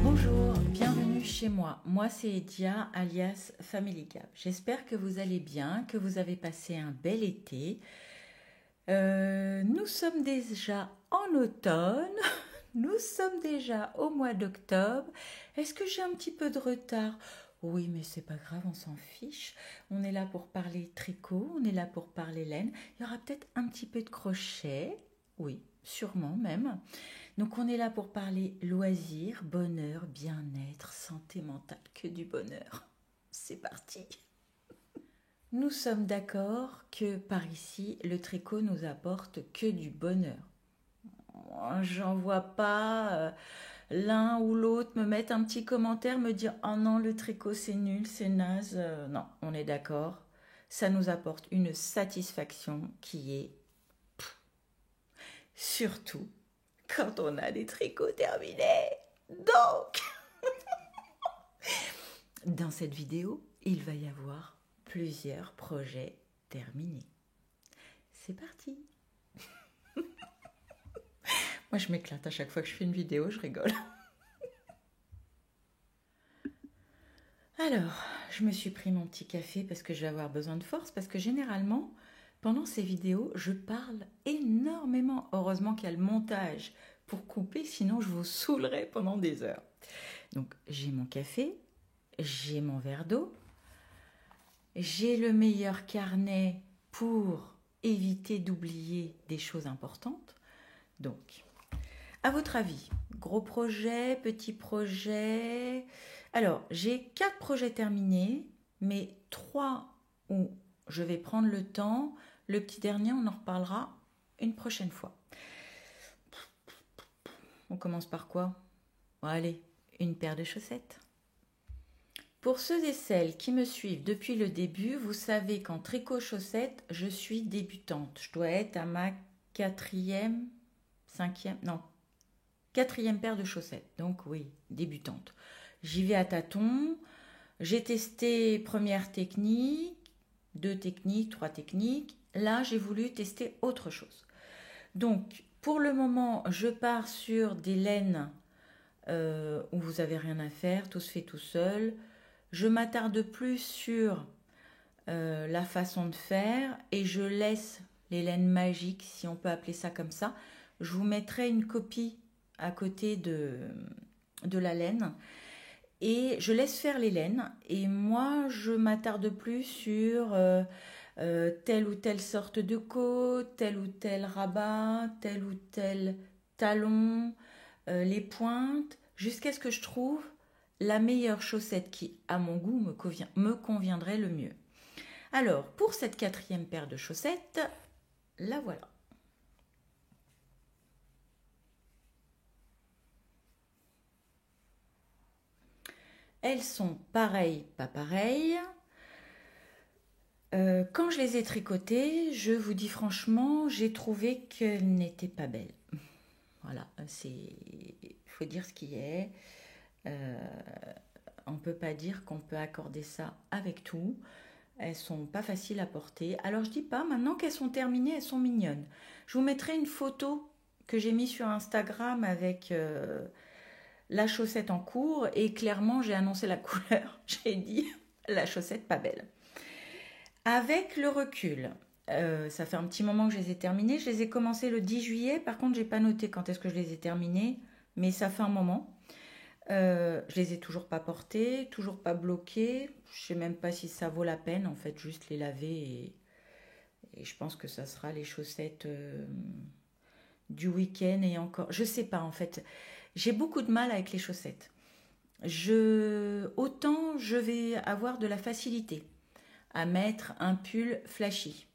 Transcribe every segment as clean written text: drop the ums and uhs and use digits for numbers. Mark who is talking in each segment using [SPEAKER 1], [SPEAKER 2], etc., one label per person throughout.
[SPEAKER 1] Bonjour, bienvenue chez moi. Moi, c'est Edia, alias Family Gap. J'espère que vous allez bien, que vous avez passé un bel été. Nous sommes déjà en automne, nous sommes déjà au mois d'octobre. Est-ce que j'ai un petit peu de retard? Oui, mais c'est pas grave, on s'en fiche. On est là pour parler tricot, on est là pour parler laine. Il y aura peut-être un petit peu de crochet, oui, sûrement même. Donc on est là pour parler loisirs, bonheur, bien-être, santé mentale, que du bonheur. C'est parti. Nous sommes d'accord que par ici, le tricot nous apporte que du bonheur. Moi, j'en vois pas l'un ou l'autre me mettre un petit commentaire, me dire oh non, le tricot c'est nul, c'est naze. Non, on est d'accord. Ça nous apporte une satisfaction qui est surtout quand on a des tricots terminés. Donc, dans cette vidéo, il va y avoir plusieurs projets terminés. C'est parti. Moi, je m'éclate à chaque fois que je fais une vidéo, je rigole. Alors, je me suis pris mon petit café parce que je vais avoir besoin de force, parce que généralement, pendant ces vidéos, je parle énormément. Heureusement qu'il y a le montage pour couper, sinon je vous saoulerai pendant des heures. Donc, j'ai mon café, j'ai mon verre d'eau, j'ai le meilleur carnet pour éviter d'oublier des choses importantes. Donc, à votre avis, gros projet, petit projet? Alors, j'ai 4 projets terminés, mais 3 où je vais prendre le temps. Le petit dernier, on en reparlera une prochaine fois. On commence par quoi? Bon, allez, une paire de chaussettes. Pour ceux et celles qui me suivent depuis le début, vous savez qu'en tricot chaussettes, je suis débutante. Je dois être à ma quatrième paire de chaussettes. Donc oui, débutante. J'y vais à tâtons. J'ai testé première technique, 2 techniques, 3 techniques. Là, j'ai voulu tester autre chose. Donc, pour le moment, je pars sur des laines où vous n'avez rien à faire, tout se fait tout seul. Je m'attarde plus sur la façon de faire et je laisse les laines magiques, si on peut appeler ça comme ça. Je vous mettrai une copie à côté de la laine et je laisse faire les laines et moi je m'attarde plus sur telle ou telle sorte de côte, tel ou tel rabat, tel ou tel talon, les pointes, jusqu'à ce que je trouve la meilleure chaussette qui, à mon goût, me conviendrait le mieux. Alors, pour cette 4e paire de chaussettes, la voilà. Elles sont pareilles, pas pareilles. Quand je les ai tricotées, je vous dis franchement, j'ai trouvé qu'elles n'étaient pas belles. Voilà, il faut dire ce qui est. On ne peut pas dire qu'on peut accorder ça avec tout. Elles sont pas faciles à porter. Alors je dis pas, maintenant qu'elles sont terminées, elles sont mignonnes. Je vous mettrai une photo que j'ai mise sur Instagram avec la chaussette en cours et clairement j'ai annoncé la couleur. J'ai dit la chaussette pas belle. Avec le recul, ça fait un petit moment que je les ai terminées. Je les ai commencées le 10 juillet. Par contre, j'ai pas noté quand est-ce que je les ai terminées, mais ça fait un moment. Je les ai toujours pas portées, toujours pas bloquées. Je sais même pas si ça vaut la peine, en fait, juste les laver et je pense que ça sera les chaussettes du week-end et encore. Je sais pas, en fait. J'ai beaucoup de mal avec les chaussettes. Autant je vais avoir de la facilité à mettre un pull flashy,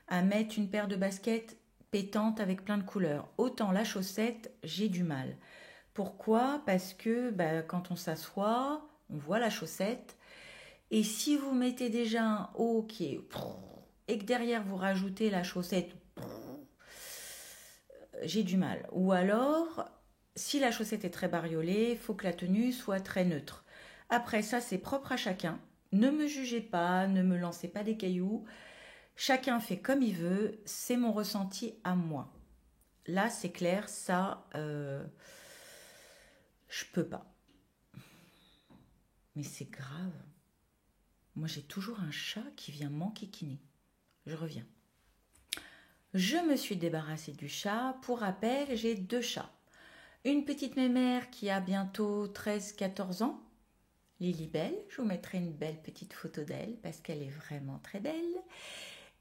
[SPEAKER 1] à mettre une paire de baskets pétantes avec plein de couleurs. Autant la chaussette, j'ai du mal. Pourquoi? Parce que quand on s'assoit, on voit la chaussette. Et si vous mettez déjà un haut qui est... et que derrière vous rajoutez la chaussette, j'ai du mal. Ou alors, si la chaussette est très bariolée, il faut que la tenue soit très neutre. Après ça, c'est propre à chacun. Ne me jugez pas, ne me lancez pas des cailloux. Chacun fait comme il veut, c'est mon ressenti à moi. Là, c'est clair, ça, je peux pas. Mais c'est grave. Moi, j'ai toujours un chat qui vient m'enquiquiner. Je reviens. Je me suis débarrassée du chat. Pour rappel, j'ai 2 chats. Une petite mémère qui a bientôt 13-14 ans, Lilibelle. Je vous mettrai une belle petite photo d'elle parce qu'elle est vraiment très belle.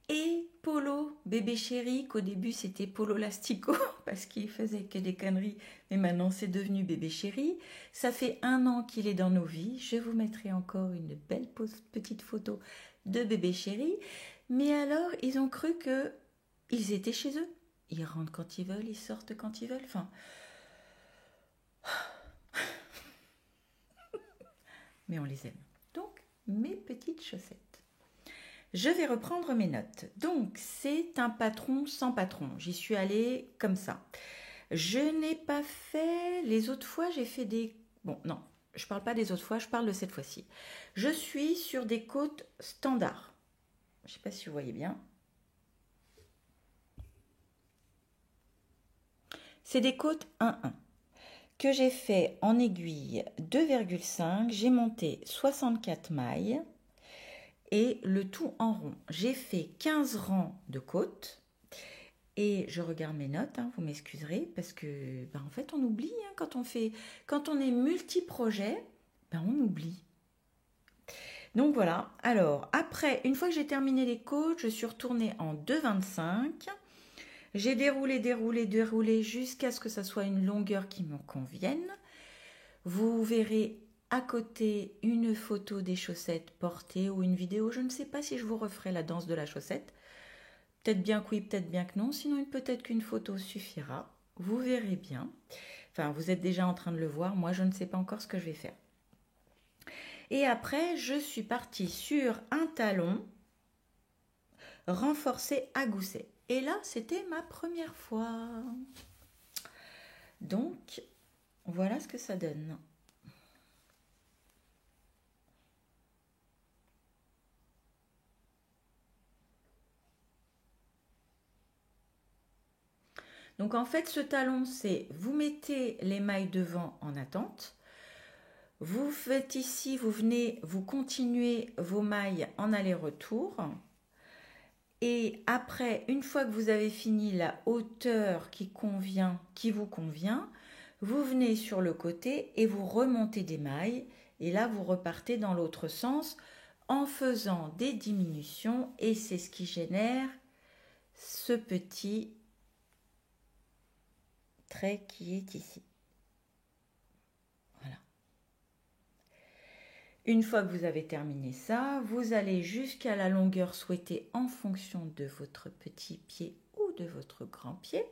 [SPEAKER 1] Et Polo, bébé chéri, qu'au début c'était Polo Lastico parce qu'il faisait que des conneries, mais maintenant c'est devenu bébé chéri. Ça fait 1 an qu'il est dans nos vies. Je vous mettrai encore une belle petite photo de bébé chéri. Mais alors, ils ont cru que ils étaient chez eux. Ils rentrent quand ils veulent, ils sortent quand ils veulent. Enfin, mais on les aime. Donc, mes petites chaussettes. Je vais reprendre mes notes. Donc, c'est un patron sans patron. J'y suis allée comme ça. Je n'ai pas fait... Les autres fois, j'ai fait des... Bon, non, je ne parle pas des autres fois, je parle de cette fois-ci. Je suis sur des côtes standards. Je ne sais pas si vous voyez bien. C'est des côtes 1-1 que j'ai fait en aiguille 2,5. J'ai monté 64 mailles. Et le tout en rond. J'ai fait 15 rangs de côtes et je regarde mes notes, vous m'excuserez, parce que en fait on oublie quand on est multi-projet, on oublie. Donc voilà, alors après, une fois que j'ai terminé les côtes, je suis retournée en 2,25. J'ai déroulé jusqu'à ce que ça soit une longueur qui me convienne. Vous verrez à côté une photo des chaussettes portées ou une vidéo. Je ne sais pas si je vous referai la danse de la chaussette. Peut-être bien que oui, peut-être bien que non. Sinon, peut-être qu'une photo suffira. Vous verrez bien. Enfin, vous êtes déjà en train de le voir. Moi, je ne sais pas encore ce que je vais faire. Et après, je suis partie sur un talon renforcé à gousset. Et là, c'était ma première fois. Donc, voilà ce que ça donne. Donc en fait, ce talon, c'est vous mettez les mailles devant en attente. Vous faites ici, vous continuez vos mailles en aller-retour. Et après, une fois que vous avez fini la hauteur qui vous convient, vous venez sur le côté et vous remontez des mailles. Et là, vous repartez dans l'autre sens en faisant des diminutions. Et c'est ce qui génère ce petit trait qui est ici. Voilà. Une fois que vous avez terminé ça, vous allez jusqu'à la longueur souhaitée en fonction de votre petit pied ou de votre grand pied.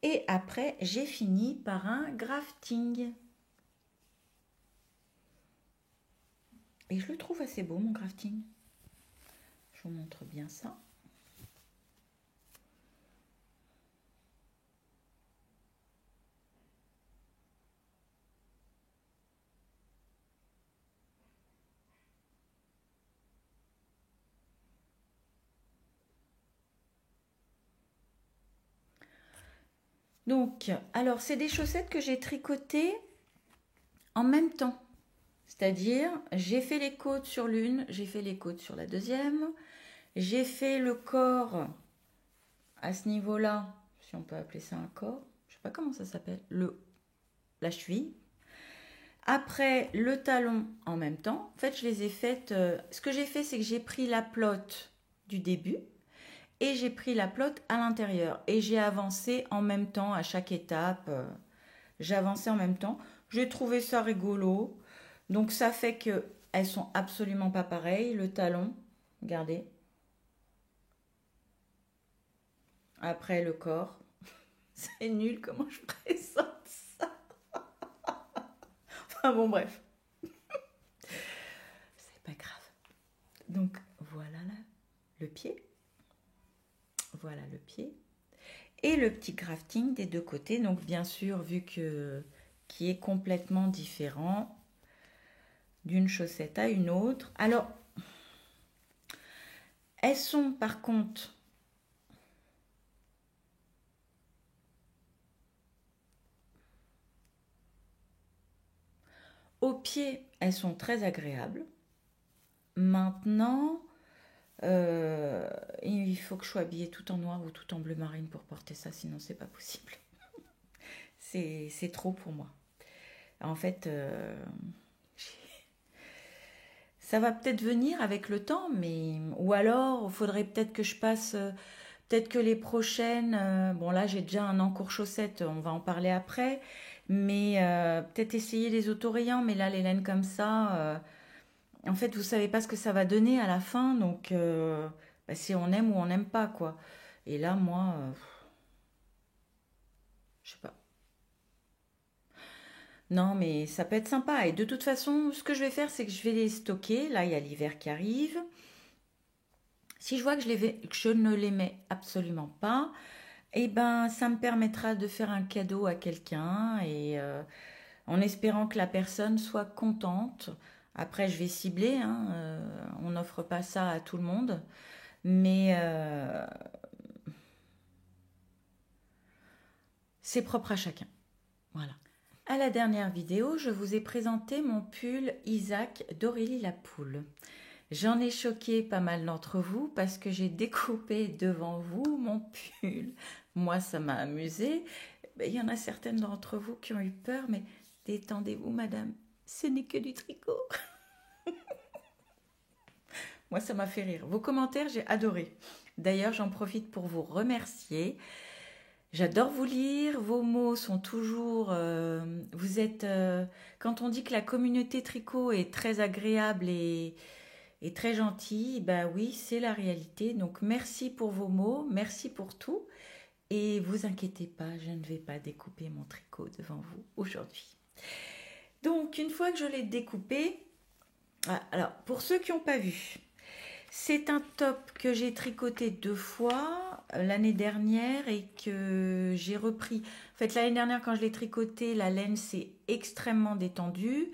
[SPEAKER 1] Et après, j'ai fini par un grafting. Et je le trouve assez beau, mon grafting. Je vous montre bien ça. Donc, alors, c'est des chaussettes que j'ai tricotées en même temps. C'est-à-dire, j'ai fait les côtes sur l'une, j'ai fait les côtes sur la deuxième, j'ai fait le corps à ce niveau-là, si on peut appeler ça un corps, je ne sais pas comment ça s'appelle, la cheville. Après, le talon en même temps. En fait, je les ai faites... ce que j'ai fait, c'est que j'ai pris la plotte du début et j'ai pris la plotte à l'intérieur. Et j'ai avancé en même temps à chaque étape. J'ai avancé en même temps. J'ai trouvé ça rigolo. Donc, ça fait qu'elles sont absolument pas pareilles. Le talon, regardez. Après, le corps. C'est nul, comment je présente ça. Enfin bon, bref. C'est pas grave. Donc, voilà là, le pied. Voilà le pied. Et le petit crafting des deux côtés. Donc, bien sûr, vu qui est complètement différent d'une chaussette à une autre. Alors, Elles sont par contre au pied, elles sont très agréables. Maintenant, il faut que je sois habillée tout en noir ou tout en bleu marine pour porter ça, sinon c'est pas possible. C'est trop pour moi. En fait, ça va peut-être venir avec le temps, mais ou alors il faudrait peut-être que je passe, peut-être que les prochaines, bon là j'ai déjà un encours chaussette, on va en parler après, mais peut-être essayer les autorayants, mais là les laines comme ça, en fait vous savez pas ce que ça va donner à la fin, donc bah, si on aime ou on n'aime pas quoi. Et là moi, je sais pas. Non, mais ça peut être sympa. Et de toute façon, ce que je vais faire, c'est que je vais les stocker. Là, il y a l'hiver qui arrive. Si je vois que que je ne les mets absolument pas, eh ben, ça me permettra de faire un cadeau à quelqu'un et en espérant que la personne soit contente. Après, je vais cibler, hein, on n'offre pas ça à tout le monde, mais c'est propre à chacun. Voilà. À la dernière vidéo, je vous ai présenté mon pull Isaac d'Aurélie Lapoule. J'en ai choqué pas mal d'entre vous parce que j'ai découpé devant vous mon pull. Moi, ça m'a amusé. Il y en a certaines d'entre vous qui ont eu peur, mais détendez-vous, madame, ce n'est que du tricot. Moi, ça m'a fait rire. Vos commentaires, j'ai adoré. D'ailleurs, j'en profite pour vous remercier. J'adore vous lire, vos mots sont toujours... vous êtes... quand on dit que la communauté tricot est très agréable et très gentille, ben oui, c'est la réalité. Donc merci pour vos mots, merci pour tout. Et vous inquiétez pas, je ne vais pas découper mon tricot devant vous aujourd'hui. Donc une fois que je l'ai découpé... alors, pour ceux qui n'ont pas vu, c'est un top que j'ai tricoté 2 fois l'année dernière et que j'ai repris. En fait, l'année dernière, quand je l'ai tricoté, la laine s'est extrêmement détendue.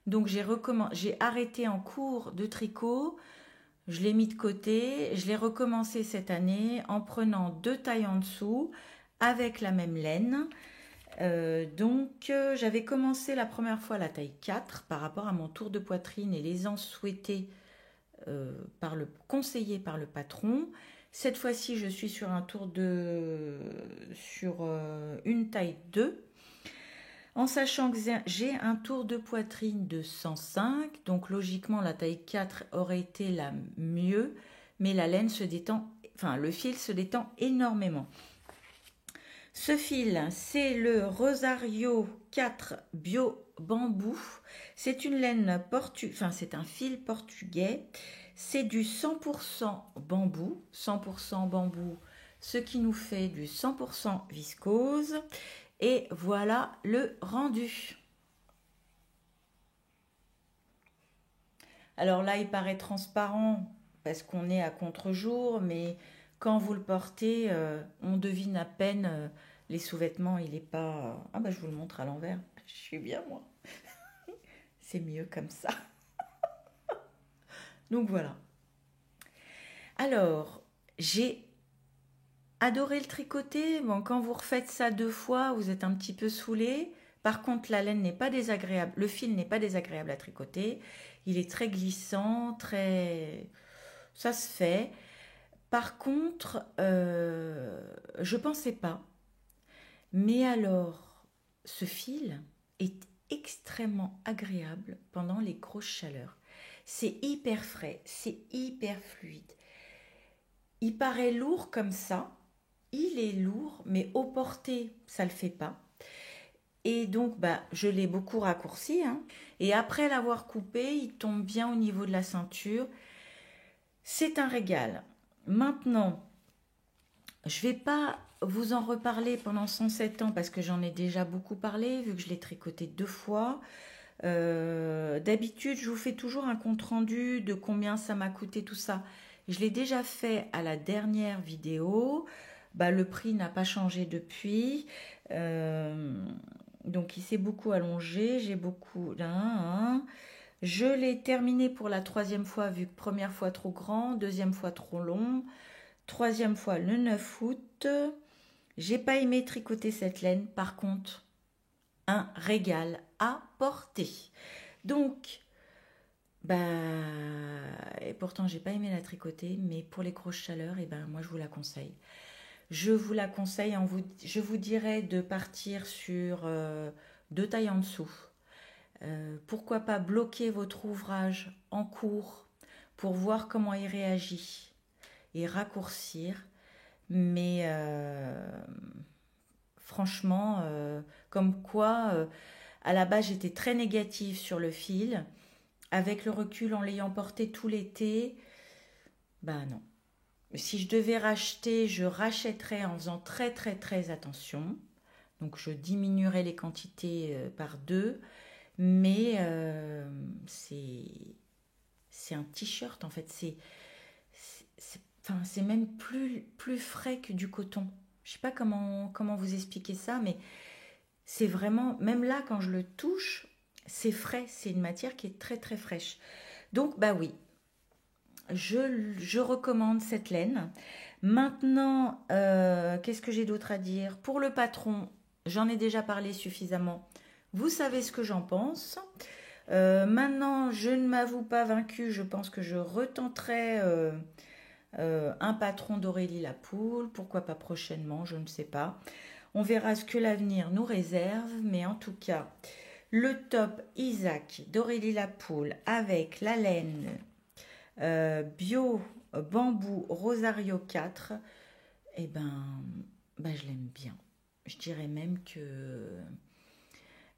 [SPEAKER 1] Donc, j'ai arrêté en cours de tricot. Je l'ai mis de côté. Je l'ai recommencé cette année en prenant 2 tailles en dessous avec la même laine. J'avais commencé la première fois la taille 4 par rapport à mon tour de poitrine et les ans souhaités conseillé par le patron. Cette fois-ci, je suis sur une taille 2, en sachant que j'ai un tour de poitrine de 105, donc logiquement la taille 4 aurait été la mieux, mais la laine se détend, enfin le fil se détend énormément. Ce fil, c'est le Rosario 4 Bio Bambou. C'est une laine c'est un fil portugais. C'est du 100% bambou. 100% bambou, ce qui nous fait du 100% viscose. Et voilà le rendu. Alors là, il paraît transparent parce qu'on est à contre-jour, mais quand vous le portez, on devine à peine les sous-vêtements. Il n'est pas... Ah bah je vous le montre à l'envers. Je suis bien moi. C'est mieux comme ça. Donc voilà. Alors, j'ai adoré le tricoter. Bon, quand vous refaites ça 2 fois, vous êtes un petit peu saoulé. Par contre, la laine n'est pas désagréable. Le fil n'est pas désagréable à tricoter. Il est très glissant, très... Ça se fait. Par contre, je pensais pas. Mais alors, ce fil est extrêmement agréable pendant les grosses chaleurs. C'est hyper frais, c'est hyper fluide. Il paraît lourd comme ça. Il est lourd, mais au porté, ça ne le fait pas. Et donc, je l'ai beaucoup raccourci. Hein. Et après l'avoir coupé, il tombe bien au niveau de la ceinture. C'est un régal. Maintenant, je ne vais pas vous en reparler pendant 107 ans parce que j'en ai déjà beaucoup parlé, vu que je l'ai tricoté 2 fois. D'habitude, je vous fais toujours un compte-rendu de combien ça m'a coûté tout ça. Je l'ai déjà fait à la dernière vidéo. Le prix n'a pas changé depuis. Donc, il s'est beaucoup allongé. J'ai beaucoup... Je l'ai terminé pour la troisième fois, vu que première fois trop grand, deuxième fois trop long, troisième fois le 9 août. J'ai pas aimé tricoter cette laine, par contre, un régal à porter. Donc, bah, et pourtant j'ai pas aimé la tricoter, mais pour les grosses chaleurs, et ben moi je vous la conseille. Je vous la conseille, je vous dirais de partir sur deux tailles en dessous. Pourquoi pas bloquer votre ouvrage en cours pour voir comment il réagit et raccourcir. Mais franchement, comme quoi, à la base j'étais très négative sur le fil. Avec le recul, en l'ayant porté tout l'été, bah non. Si je devais racheter, je rachèterais en faisant très très très attention. Donc je diminuerais les quantités par deux. Mais c'est un t-shirt en fait. Enfin, c'est même plus frais que du coton. Je sais pas comment vous expliquer ça, mais c'est vraiment, même là quand je le touche, c'est frais. C'est une matière qui est très très fraîche. Donc bah oui, je recommande cette laine. Maintenant, qu'est-ce que j'ai d'autre à dire? Pour le patron, j'en ai déjà parlé suffisamment. Vous savez ce que j'en pense. Maintenant, je ne m'avoue pas vaincue. Je pense que je retenterai un patron d'Aurélie Lapoule. Pourquoi pas prochainement, je ne sais pas. On verra ce que l'avenir nous réserve. Mais en tout cas, le top Isaac d'Aurélie Lapoule avec la laine bio bambou Rosario 4, eh ben je l'aime bien. Je dirais même que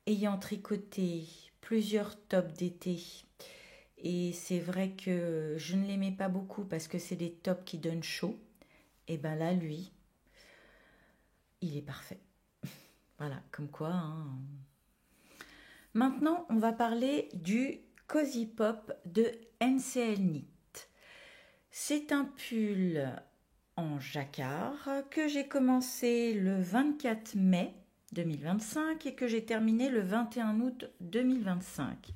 [SPEAKER 1] ayant tricoté plusieurs tops d'été, et c'est vrai que je ne l'aimais pas beaucoup parce que c'est des tops qui donnent chaud, et ben là lui, il est parfait. Voilà, comme quoi. Hein. Maintenant, on va parler du Cozy Pop de NCL Knit. C'est un pull en jacquard que j'ai commencé le 24 mai 2025 et que j'ai terminé le 21 août 2025.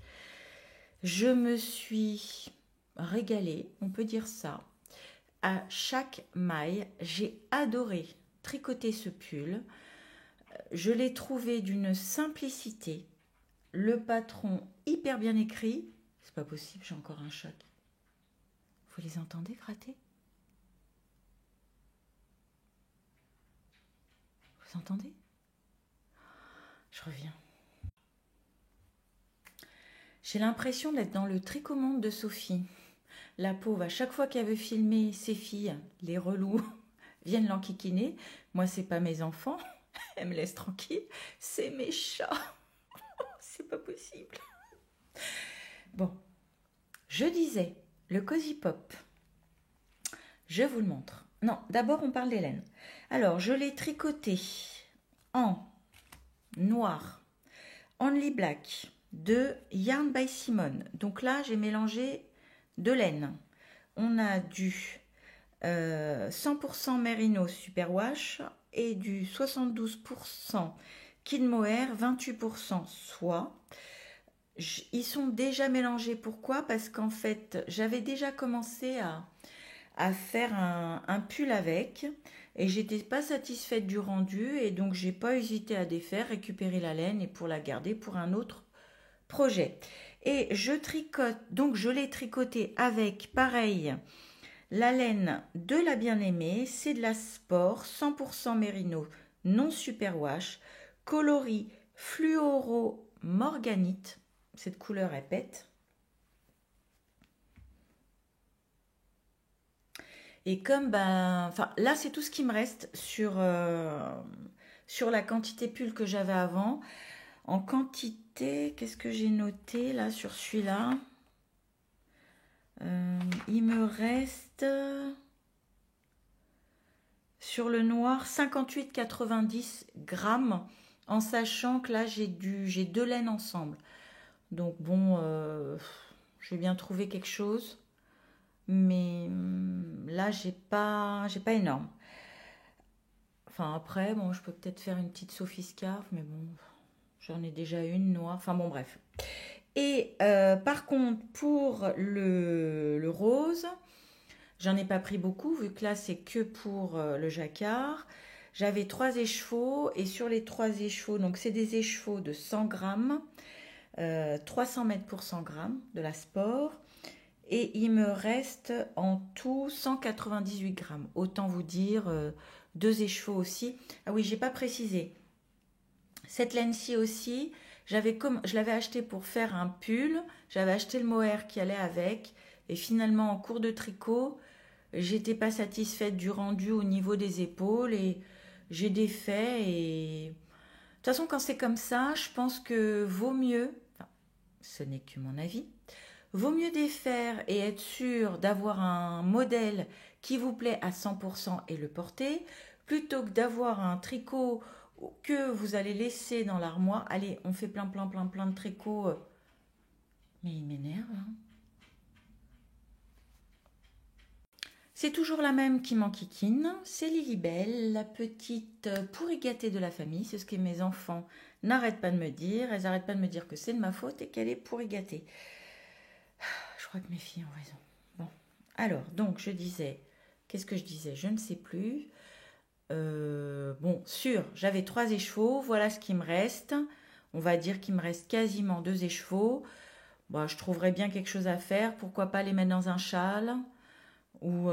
[SPEAKER 1] Je me suis régalée, on peut dire ça, à chaque maille. J'ai adoré tricoter ce pull. Je l'ai trouvé d'une simplicité. Le patron hyper bien écrit. C'est pas possible, j'ai encore un chat. Vous les entendez gratter? Vous entendez? Je reviens. J'ai l'impression d'être dans le tricomonde de Sophie. La pauvre, à chaque fois qu'elle veut filmer ses filles, les relous viennent l'enquiquiner. Moi, c'est pas mes enfants, elle me laisse tranquille. C'est mes chats. C'est pas possible. Bon, je disais, le Cozy Pop. Je vous le montre. Non, d'abord on parle des laines. Alors, je l'ai tricoté en noir, Only Black, de Yarn by Simone. Donc là, j'ai mélangé deux laines. On a du 100% Merino Superwash et du 72% Kid Mohair, 28% soie. Ils sont déjà mélangés. Pourquoi? Parce qu'en fait, j'avais déjà commencé à faire un pull avec et j'étais pas satisfaite du rendu et donc j'ai pas hésité à défaire, récupérer la laine et pour la garder pour un autre projet. Et je tricote, donc je l'ai tricoté avec pareil la laine de la bien-aimée, c'est de la sport 100% mérino non superwash, coloris fluoro morganite. Cette couleur elle pète. Et comme enfin là c'est tout ce qui me reste sur la quantité pull que j'avais avant. En quantité, qu'est-ce que j'ai noté là sur celui-là? Il me reste sur le noir 58,90 grammes, en sachant que là j'ai deux laines ensemble. Donc bon, je vais bien trouver quelque chose. Mais là, j'ai pas énorme. Enfin, après, bon, je peux peut-être faire une petite Sophie Scarf, mais bon, j'en ai déjà une noire. Enfin, bon, bref. Et par contre, pour le rose, j'en ai pas pris beaucoup, vu que là, c'est que pour le jacquard. J'avais 3 écheveaux, et sur les 3 écheveaux, donc c'est des écheveaux de 100 grammes, 300 mètres pour 100 grammes de la Sport. Et il me reste en tout 198 grammes. Autant vous dire, 2 écheveaux aussi. Ah oui, j'ai pas précisé. Cette laine-ci aussi, je l'avais acheté pour faire un pull. J'avais acheté le mohair qui allait avec. Et finalement, en cours de tricot, j'étais pas satisfaite du rendu au niveau des épaules. Et j'ai défait. Et de toute façon, quand c'est comme ça, je pense que vaut mieux, enfin, ce n'est que mon avis, vaut mieux défaire et être sûr d'avoir un modèle qui vous plaît à 100% et le porter, plutôt que d'avoir un tricot que vous allez laisser dans l'armoire. Allez, on fait plein de tricots. Mais il m'énerve, hein. C'est toujours la même qui m'enquiquine, c'est Lilibelle, la petite pourri gâtée de la famille. C'est ce que mes enfants n'arrêtent pas de me dire. Elles n'arrêtent pas de me dire que c'est de ma faute et qu'elle est pourri gâtée. Je crois que mes filles ont raison. Bon, alors, donc je disais, qu'est-ce que je disais? Je ne sais plus. Bon, j'avais 3 écheveaux, voilà ce qui me reste. On va dire qu'il me reste quasiment 2 écheveaux. Bon, je trouverais bien quelque chose à faire. Pourquoi pas les mettre dans un châle? Ou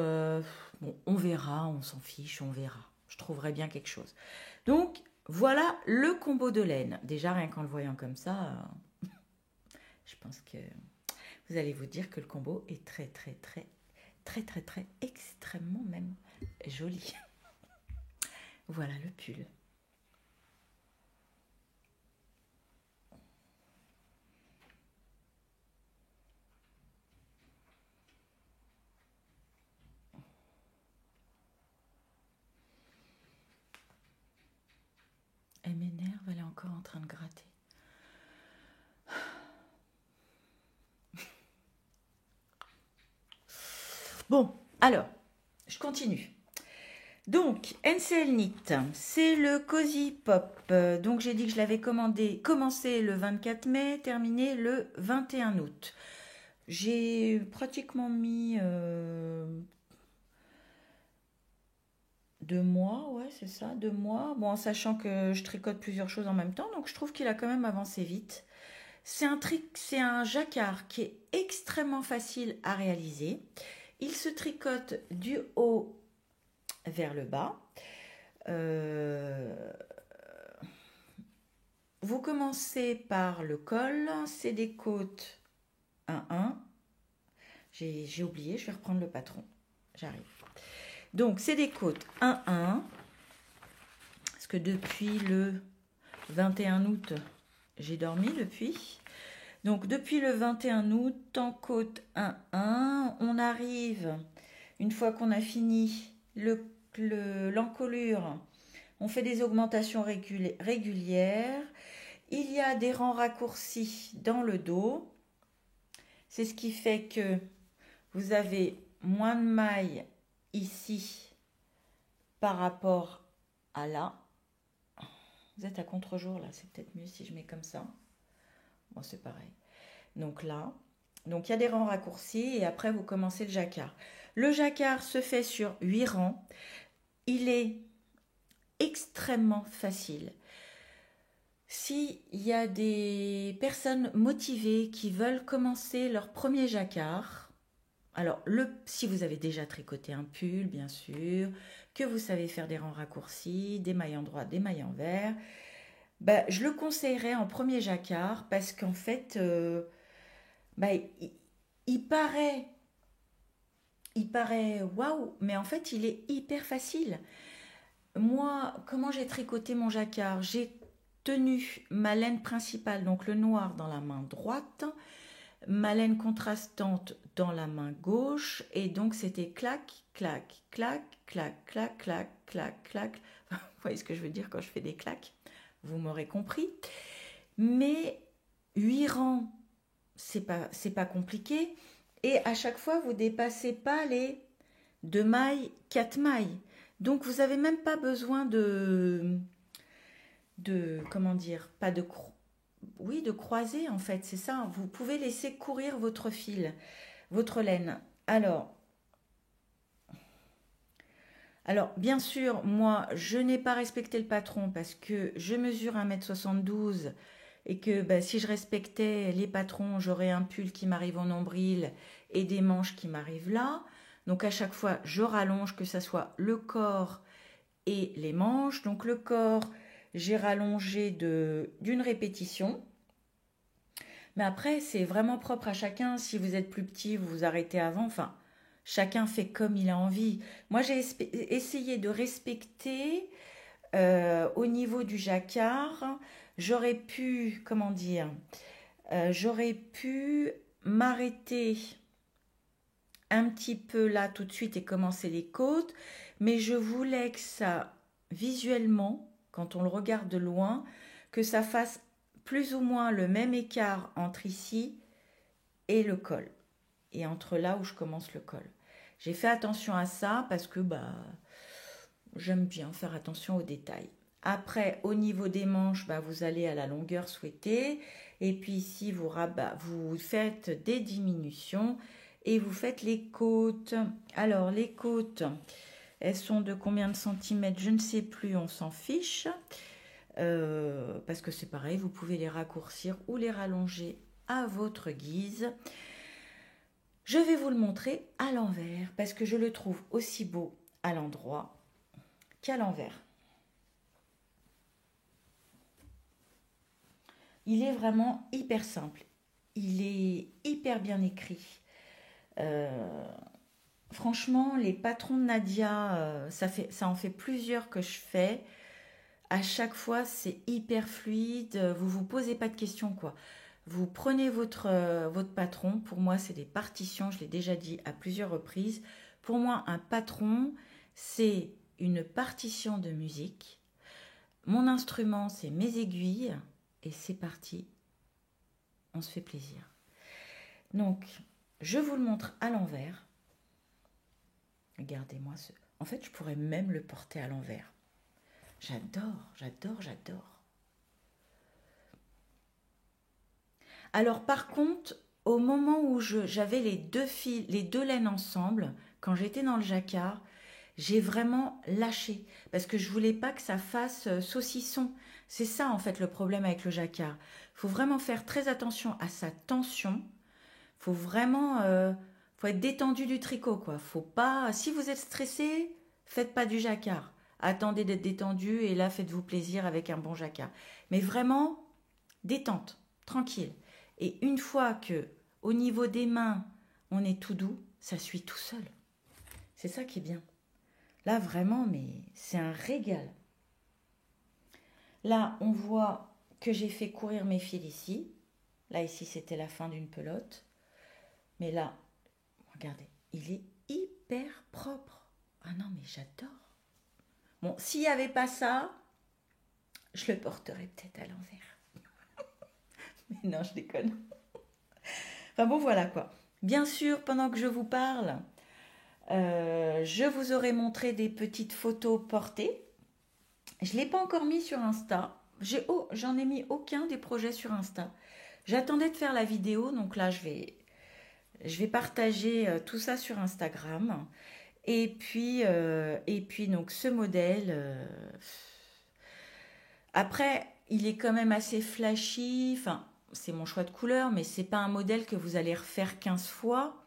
[SPEAKER 1] bon, on verra, on s'en fiche, on verra. Je trouverai bien quelque chose. Donc, voilà le combo de laine. Déjà, rien qu'en le voyant comme ça, je pense que vous allez vous dire que le combo est très, extrêmement même joli. Voilà le pull. Elle m'énerve, elle est encore en train de gratter. Bon, alors, je continue. Donc, NCL Knit, c'est le Cozy Pop. Donc, j'ai dit que je l'avais commencé le 24 mai, terminé le 21 août. J'ai pratiquement mis 2 mois, ouais, c'est ça, 2 mois. Bon, en sachant que je tricote plusieurs choses en même temps, donc je trouve qu'il a quand même avancé vite. C'est un jacquard qui est extrêmement facile à réaliser. Il se tricote du haut vers le bas. Vous commencez par le col, c'est des côtes 1-1. J'ai oublié, je vais reprendre le patron. J'arrive. Donc, c'est des côtes 1-1. Parce que depuis le 21 août, j'ai dormi depuis. Donc, depuis le 21 août, en côte 1-1, on arrive, une fois qu'on a fini l'encolure, on fait des augmentations régulières. Il y a des rangs raccourcis dans le dos. C'est ce qui fait que vous avez moins de mailles ici par rapport à là. Vous êtes à contre-jour là, c'est peut-être mieux si je mets comme ça. Bon, c'est pareil. Donc là, donc il y a des rangs raccourcis et après vous commencez le jacquard. Le jacquard se fait sur 8 rangs. Il est extrêmement facile. S'il y a des personnes motivées qui veulent commencer leur premier jacquard, alors si vous avez déjà tricoté un pull, bien sûr, que vous savez faire des rangs raccourcis, des mailles en droite, des mailles envers, ben, je le conseillerais en premier jacquard parce qu'en fait, ben, il paraît waouh, mais en fait, il est hyper facile. Moi, comment j'ai tricoté mon jacquard? J'ai tenu ma laine principale, donc le noir, dans la main droite, ma laine contrastante dans la main gauche, et donc c'était clac, clac, clac, clac, clac, clac, clac, clac. Vous voyez ce que je veux dire quand je fais des claques? Vous m'aurez compris. Mais 8 rangs, c'est pas compliqué. Et à chaque fois, vous dépassez pas les 2 mailles, 4 mailles. Donc, vous n'avez même pas besoin comment dire, pas de oui, de croiser en fait, c'est ça. Vous pouvez laisser courir votre fil, votre laine. Alors, bien sûr, moi, je n'ai pas respecté le patron parce que je mesure 1,72 m et que bah, si je respectais les patrons, j'aurais un pull qui m'arrive au nombril et des manches qui m'arrivent là. Donc à chaque fois, je rallonge, que ce soit le corps et les manches. Donc le corps, j'ai rallongé d'une répétition. Mais après, c'est vraiment propre à chacun. Si vous êtes plus petit, vous vous arrêtez avant. Enfin, chacun fait comme il a envie. Moi, j'ai essayé de respecter au niveau du jacquard. J'aurais pu, comment dire, j'aurais pu m'arrêter un petit peu là tout de suite et commencer les côtes. Mais je voulais que ça, visuellement, quand on le regarde de loin, que ça fasse plus ou moins le même écart entre ici et le col, et entre là où je commence le col. J'ai fait attention à ça parce que bah, j'aime bien faire attention aux détails. Après, au niveau des manches, bah, vous allez à la longueur souhaitée. Et puis ici, vous faites des diminutions et vous faites les côtes. Alors, les côtes, elles sont de combien de centimètres? Je ne sais plus, on s'en fiche. Parce que c'est pareil, vous pouvez les raccourcir ou les rallonger à votre guise. Je vais vous le montrer à l'envers parce que je le trouve aussi beau à l'endroit qu'à l'envers. Il est vraiment hyper simple. Il est hyper bien écrit. Franchement, les patrons de Nadia, ça en fait plusieurs que je fais. À chaque fois, c'est hyper fluide. Vous vous posez pas de questions, quoi. Vous prenez votre patron. Pour moi, c'est des partitions. Je l'ai déjà dit à plusieurs reprises. Pour moi, un patron, c'est une partition de musique. Mon instrument, c'est mes aiguilles. Et c'est parti. On se fait plaisir. Donc, je vous le montre à l'envers. Regardez-moi ce... En fait, je pourrais même le porter à l'envers. J'adore, j'adore, j'adore. Alors par contre, au moment où j'avais les deux fils, les deux laines ensemble, quand j'étais dans le jacquard, j'ai vraiment lâché parce que je voulais pas que ça fasse saucisson. C'est ça en fait le problème avec le jacquard. Il faut vraiment faire très attention à sa tension. Faut vraiment, faut être détendu du tricot quoi. Faut pas, si vous êtes stressé, faites pas du jacquard. Attendez d'être détendu et là faites-vous plaisir avec un bon jacquard. Mais vraiment détente, tranquille. Et une fois que au niveau des mains, on est tout doux, ça suit tout seul. C'est ça qui est bien. Là vraiment, mais c'est un régal. Là, on voit que j'ai fait courir mes fils ici. Là, ici, c'était la fin d'une pelote. Mais là, regardez, il est hyper propre. Ah non, mais j'adore. Bon, s'il n'y avait pas ça, je le porterais peut-être à l'envers. Mais non, je déconne. Enfin bon, voilà quoi. Bien sûr, pendant que je vous parle, je vous aurais montré des petites photos portées. Je ne l'ai pas encore mis sur Insta. J'en ai mis aucun des projets sur Insta. J'attendais de faire la vidéo, donc là, je vais partager tout ça sur Instagram. Et puis donc ce modèle. Après, il est quand même assez flashy. Enfin, c'est mon choix de couleur, mais c'est pas un modèle que vous allez refaire 15 fois.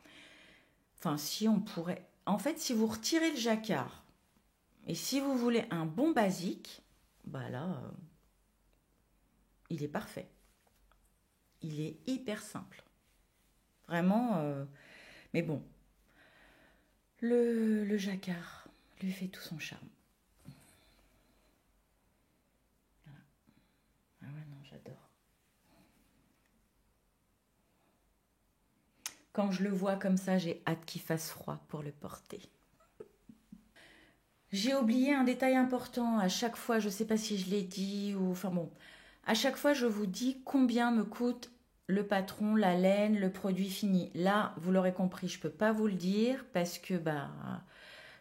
[SPEAKER 1] Enfin, si on pourrait. En fait, si vous retirez le jacquard et si vous voulez un bon basique, bah là, il est parfait. Il est hyper simple. Vraiment. Mais bon, le jacquard lui fait tout son charme. Voilà. Ah ouais, non, j'adore. Quand je le vois comme ça, j'ai hâte qu'il fasse froid pour le porter. J'ai oublié un détail important. À chaque fois, je ne sais pas si je l'ai dit ou... Enfin bon, à chaque fois, je vous dis combien me coûte le patron, la laine, le produit fini. Là, vous l'aurez compris, je ne peux pas vous le dire parce que bah,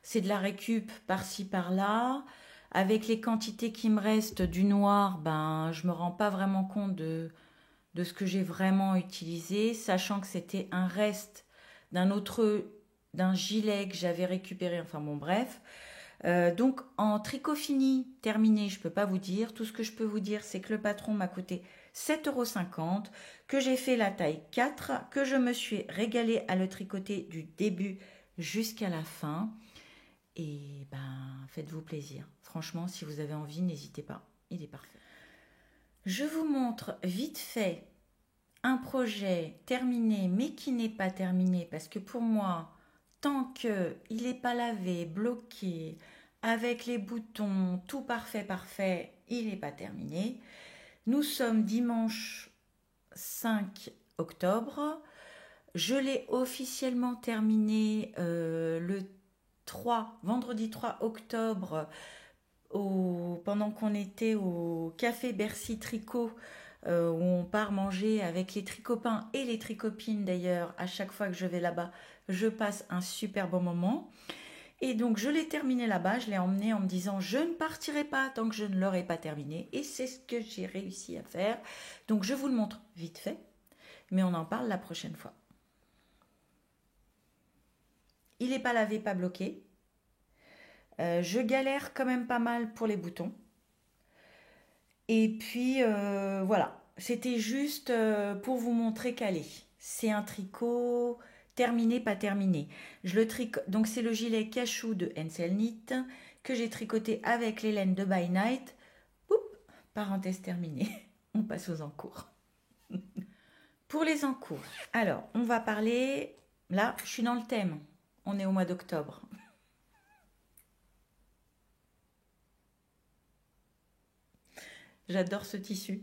[SPEAKER 1] c'est de la récup par-ci, par-là. Avec les quantités qui me restent du noir, ben, je ne me rends pas vraiment compte de ce que j'ai vraiment utilisé, sachant que c'était un reste d'un gilet que j'avais récupéré, enfin bon bref. Donc en tricot fini terminé, je ne peux pas vous dire. Tout ce que je peux vous dire, c'est que le patron m'a coûté 7,50 €, que j'ai fait la taille 4, que je me suis régalée à le tricoter du début jusqu'à la fin. Et ben, faites-vous plaisir. Franchement, si vous avez envie, n'hésitez pas. Il est parfait. Je vous montre vite fait un projet terminé, mais qui n'est pas terminé, parce que pour moi, tant qu'il n'est pas lavé, bloqué, avec les boutons, tout parfait, il n'est pas terminé. Nous sommes dimanche 5 octobre. Je l'ai officiellement terminé vendredi 3 octobre, pendant qu'on était au Café Bercy Tricot, où on part manger avec les tricopains et les tricopines d'ailleurs. À chaque fois que je vais là-bas, je passe un super bon moment. Et donc je l'ai terminé là-bas, je l'ai emmené en me disant je ne partirai pas tant que je ne l'aurai pas terminé. Et c'est ce que j'ai réussi à faire. Donc je vous le montre vite fait, mais on en parle la prochaine fois. Il n'est pas lavé, pas bloqué. Je galère quand même pas mal pour les boutons. Et puis voilà, c'était juste pour vous montrer qu'allez, c'est un tricot terminé, pas terminé. Donc c'est le gilet cachou de Hensel Knit que j'ai tricoté avec les laines de By Night. Oups, parenthèse terminée. On passe aux encours. Pour les encours, alors on va parler, là je suis dans le thème, on est au mois d'octobre. J'adore ce tissu.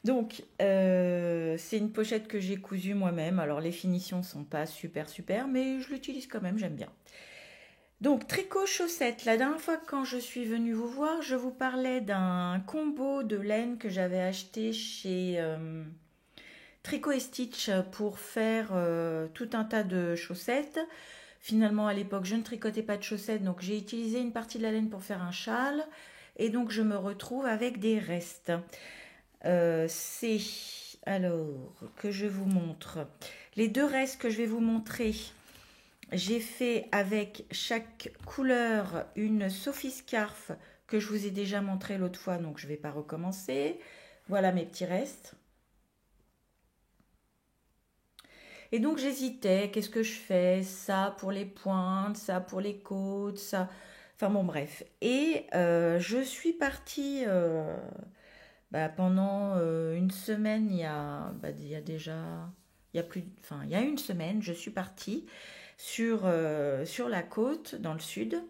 [SPEAKER 1] Donc, c'est une pochette que j'ai cousue moi-même. Alors, les finitions sont pas super, mais je l'utilise quand même, j'aime bien. Donc, tricot chaussettes. La dernière fois, quand je suis venue vous voir, je vous parlais d'un combo de laine que j'avais acheté chez Tricot & Stitch pour faire tout un tas de chaussettes. Finalement, à l'époque, je ne tricotais pas de chaussettes, donc j'ai utilisé une partie de la laine pour faire un châle. Et donc, je me retrouve avec des restes. C'est alors que je vous montre. Les deux restes que je vais vous montrer, j'ai fait avec chaque couleur une Sophie Scarf que je vous ai déjà montré l'autre fois, donc je ne vais pas recommencer. Voilà mes petits restes. Et donc j'hésitais, qu'est-ce que je fais? Ça pour les pointes, ça pour les côtes, ça... Enfin bon bref. Et je suis partie pendant une semaine, il y a une semaine, je suis partie sur la côte dans le sud.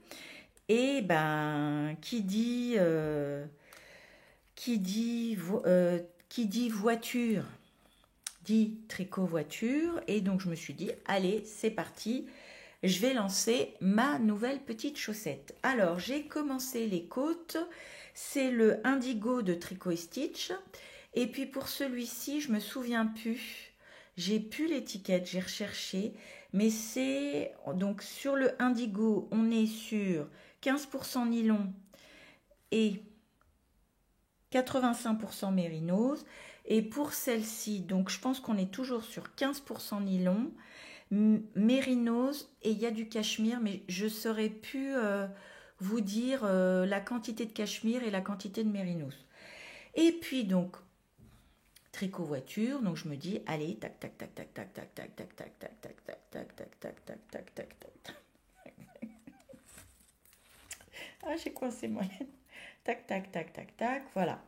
[SPEAKER 1] Et qui dit voiture dit tricot voiture. Et donc je me suis dit allez, c'est parti, je vais lancer ma nouvelle petite chaussette. Alors j'ai commencé les côtes, c'est le Indigo de Tricot & Stitch. Et puis pour celui-ci, je me souviens plus, j'ai plus l'étiquette, j'ai recherché, mais c'est donc sur le Indigo, on est sur 15% nylon et 85% mérinos. Et pour celle-ci, donc je pense qu'on est toujours sur 15% nylon, mérinos, et il y a du cachemire, mais je ne saurais plus vous dire la quantité de cachemire et la quantité de mérinos. Et puis donc tricot voiture, donc je me dis allez, tac tac tac tac tac tac tac tac tac tac tac tac tac tac tac tac tac tac tac. Ah, j'ai coincé moi. Tac tac tac tac tac, voilà.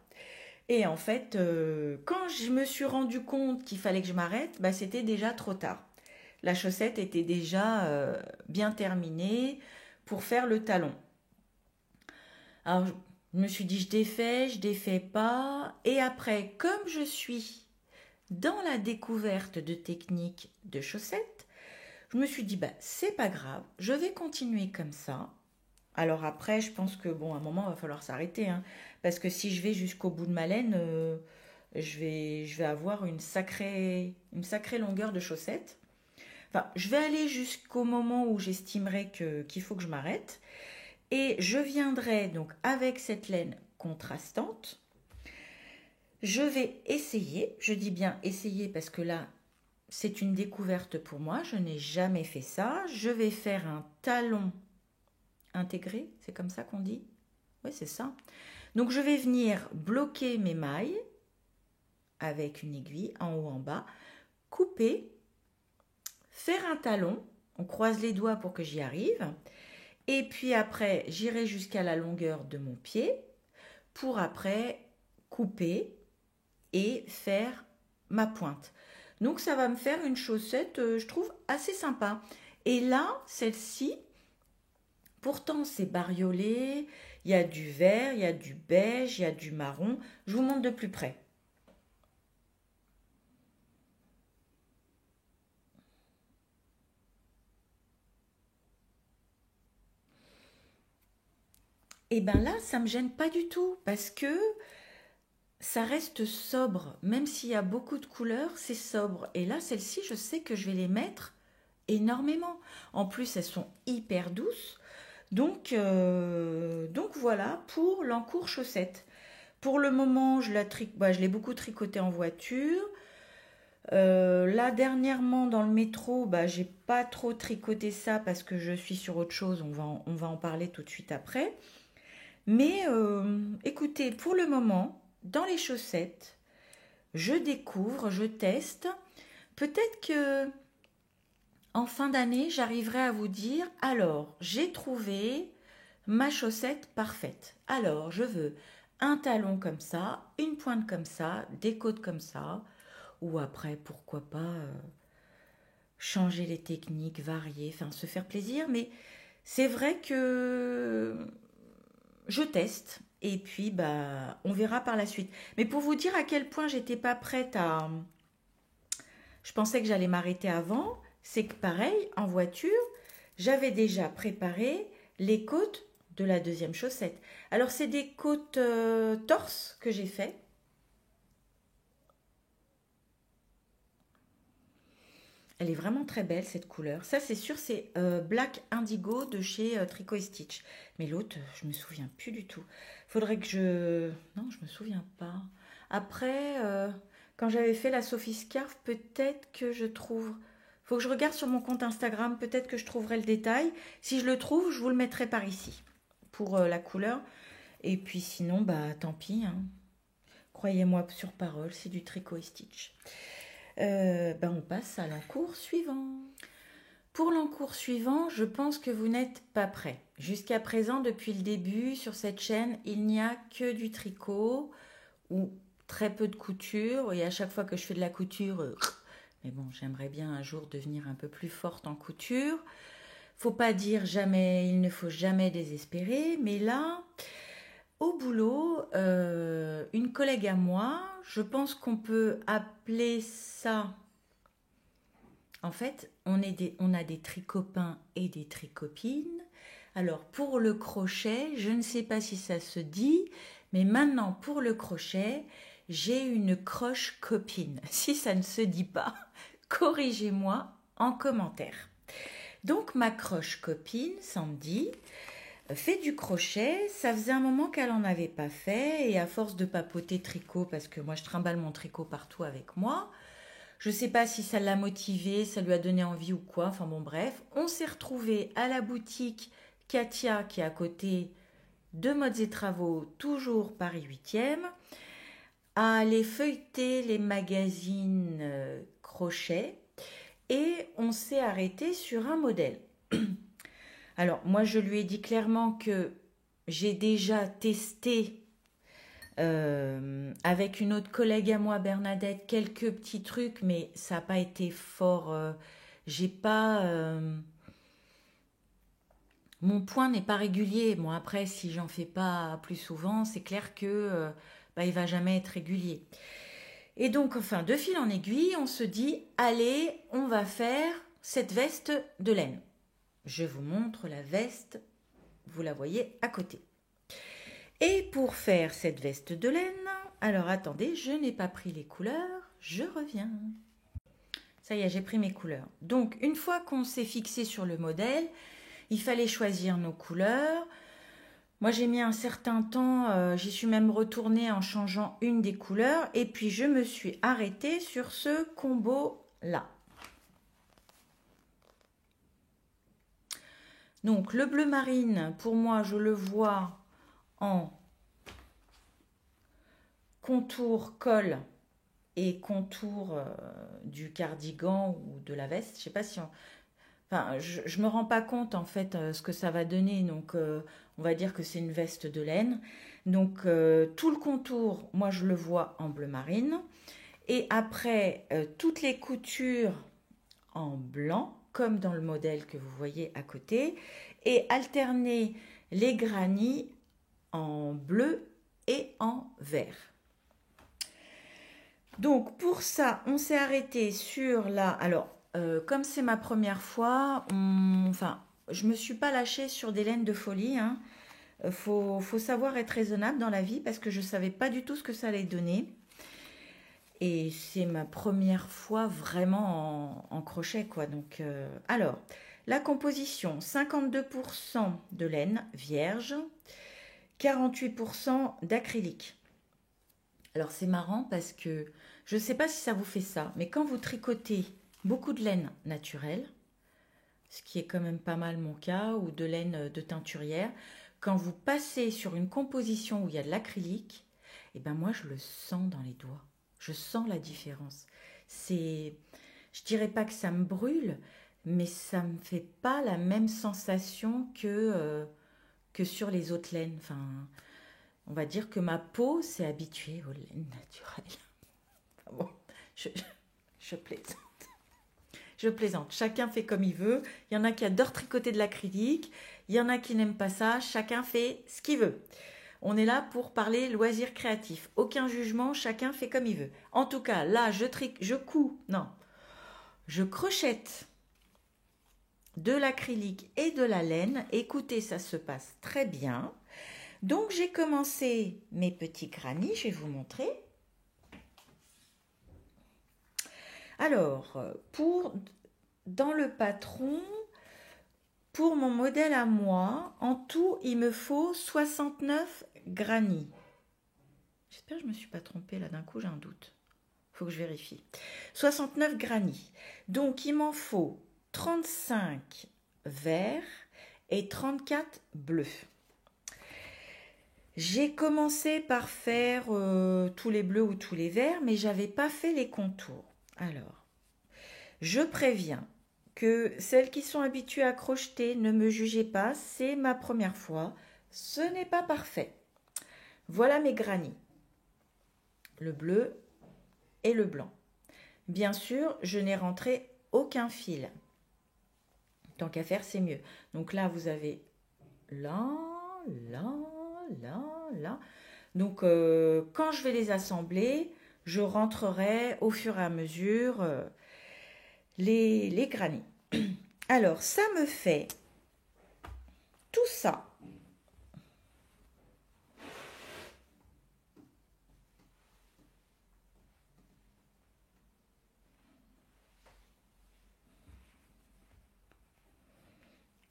[SPEAKER 1] Et en fait, quand je me suis rendu compte qu'il fallait que je m'arrête, c'était déjà trop tard. La chaussette était déjà bien terminée pour faire le talon. Alors, je me suis dit, je défais pas. Et après, comme je suis dans la découverte de techniques de chaussettes, je me suis dit, c'est pas grave, je vais continuer comme ça. Alors après, je pense que, à un moment, il va falloir s'arrêter, hein, parce que si je vais jusqu'au bout de ma laine, je vais avoir une sacrée longueur de chaussettes. Enfin, je vais aller jusqu'au moment où j'estimerai qu'il faut que je m'arrête. Et je viendrai donc avec cette laine contrastante. Je vais essayer, je dis bien essayer parce que là, c'est une découverte pour moi, je n'ai jamais fait ça. Je vais faire un talon intégré, c'est comme ça qu'on dit? Oui, c'est ça. Donc je vais venir bloquer mes mailles avec une aiguille en haut en bas, couper, faire un talon, on croise les doigts pour que j'y arrive, et puis après j'irai jusqu'à la longueur de mon pied pour après couper et faire ma pointe. Donc ça va me faire une chaussette, je trouve, assez sympa. Et là, celle-ci, pourtant c'est bariolé, il y a du vert, il y a du beige, il y a du marron. Je vous montre de plus près. Et bien là, ça ne me gêne pas du tout parce que ça reste sobre. Même s'il y a beaucoup de couleurs, c'est sobre. Et là, celles-ci, je sais que je vais les mettre énormément. En plus, elles sont hyper douces. Donc voilà pour l'encours chaussette. Pour le moment, je l'ai beaucoup tricoté en voiture. Là, dernièrement, dans le métro, j'ai pas trop tricoté ça parce que je suis sur autre chose. On va en parler tout de suite après. Mais écoutez, pour le moment, dans les chaussettes, je découvre, je teste. Peut-être que en fin d'année, j'arriverai à vous dire, alors, j'ai trouvé ma chaussette parfaite. Alors, je veux un talon comme ça, une pointe comme ça, des côtes comme ça, ou après, pourquoi pas changer les techniques, varier, enfin se faire plaisir. Mais c'est vrai que je teste et puis on verra par la suite. Mais pour vous dire à quel point j'étais pas prête à... Je pensais que j'allais m'arrêter avant, c'est que pareil, en voiture, j'avais déjà préparé les côtes de la deuxième chaussette. Alors c'est des côtes torse que j'ai fait. Elle est vraiment très belle cette couleur. Ça c'est sûr, c'est Black Indigo de chez Tricot Stitch. Mais l'autre, je me souviens plus du tout. Faudrait que je... Non, je me souviens pas. Après, quand j'avais fait la Sophie Scarf, peut-être que je trouve... Faut que je regarde sur mon compte Instagram, peut-être que je trouverai le détail. Si je le trouve, je vous le mettrai par ici pour la couleur. Et puis sinon, tant pis, hein. Croyez-moi sur parole, c'est du Tricot Stitch. On passe à l'encours suivant. Pour l'encours suivant, je pense que vous n'êtes pas prêts. Jusqu'à présent, depuis le début, sur cette chaîne, il n'y a que du tricot ou très peu de couture. Et à chaque fois que je fais de la couture, mais bon, j'aimerais bien un jour devenir un peu plus forte en couture. Faut pas dire jamais, il ne faut jamais désespérer. Mais là, au boulot, une collègue à moi, je pense qu'on peut appeler ça... En fait, on a des tricopains et des tricopines. Alors, pour le crochet, je ne sais pas si ça se dit, mais maintenant, pour le crochet, j'ai une croche copine. Si ça ne se dit pas, corrigez-moi en commentaire. Donc, ma croche copine, Sandy, fait du crochet. Ça faisait un moment qu'elle n'en avait pas fait. Et à force de papoter tricot, parce que moi, je trimballe mon tricot partout avec moi, je ne sais pas si ça l'a motivée, ça lui a donné envie ou quoi. Enfin bon, bref. On s'est retrouvés à la boutique Katia, qui est à côté de Modes et Travaux, toujours Paris 8e, à aller feuilleter les magazines crochet. Et on s'est arrêté sur un modèle. Alors, moi, je lui ai dit clairement que j'ai déjà testé avec une autre collègue à moi, Bernadette, quelques petits trucs, mais ça n'a pas été fort. J'ai pas... mon point n'est pas régulier. Bon, après, si j'en fais pas plus souvent, c'est clair que il va jamais être régulier. Et donc, enfin, de fil en aiguille, on se dit, allez, on va faire cette veste de laine. Je vous montre la veste, vous la voyez à côté. Et pour faire cette veste de laine, alors attendez, je n'ai pas pris les couleurs, je reviens. Ça y est, j'ai pris mes couleurs. Donc, une fois qu'on s'est fixé sur le modèle, il fallait choisir nos couleurs. Moi, j'ai mis un certain temps, j'y suis même retournée en changeant une des couleurs et puis je me suis arrêtée sur ce combo-là. Donc, le bleu marine, pour moi, je le vois en contour col et contour du cardigan ou de la veste. Je sais pas si on... Enfin, je me rends pas compte en fait ce que ça va donner. Donc, on va dire que c'est une veste de laine. Donc, tout le contour, moi, je le vois en bleu marine. Et après, toutes les coutures en blanc, comme dans le modèle que vous voyez à côté. Et alterner les granits en bleu et en vert. Donc, pour ça, on s'est arrêté sur la... Alors, comme c'est ma première fois, enfin, je me suis pas lâchée sur des laines de folie. Hein. Faut savoir être raisonnable dans la vie parce que je savais pas du tout ce que ça allait donner. Et c'est ma première fois vraiment en crochet, quoi. Donc, alors, la composition, 52% de laine vierge, 48% d'acrylique. Alors, c'est marrant parce que je ne sais pas si ça vous fait ça, mais quand vous tricotez beaucoup de laine naturelle, ce qui est quand même pas mal mon cas, ou de laine de teinturière, quand vous passez sur une composition où il y a de l'acrylique, et ben moi je le sens dans les doigts. Je sens la différence. Je dirais pas que ça me brûle, mais ça me fait pas la même sensation que sur les autres laines. Enfin, on va dire que ma peau s'est habituée aux laines naturelles. Bon, je plaisante. Je plaisante. Chacun fait comme il veut. Il y en a qui adorent tricoter de l'acrylique. Il y en a qui n'aiment pas ça. Chacun fait ce qu'il veut. On est là pour parler loisirs créatifs. Aucun jugement. Chacun fait comme il veut. En tout cas, là, je crochette de l'acrylique et de la laine. Écoutez, ça se passe très bien. Donc, j'ai commencé mes petits granits. Je vais vous montrer. Alors, dans le patron, pour mon modèle à moi, en tout, il me faut 69 granits. J'espère que je ne me suis pas trompée là, d'un coup, j'ai un doute. Il faut que je vérifie. 69 granits. Donc, il m'en faut 35 verts et 34 bleus. J'ai commencé par faire tous les bleus ou tous les verts, mais je n'avais pas fait les contours. Alors, je préviens que celles qui sont habituées à crocheter, ne me jugez pas, c'est ma première fois. Ce n'est pas parfait. Voilà mes granits. Le bleu et le blanc. Bien sûr, je n'ai rentré aucun fil. Tant qu'à faire, c'est mieux. Donc là, vous avez là, là, là, là. Donc, quand je vais les assembler, je rentrerai au fur et à mesure les granits. Alors, ça me fait tout ça.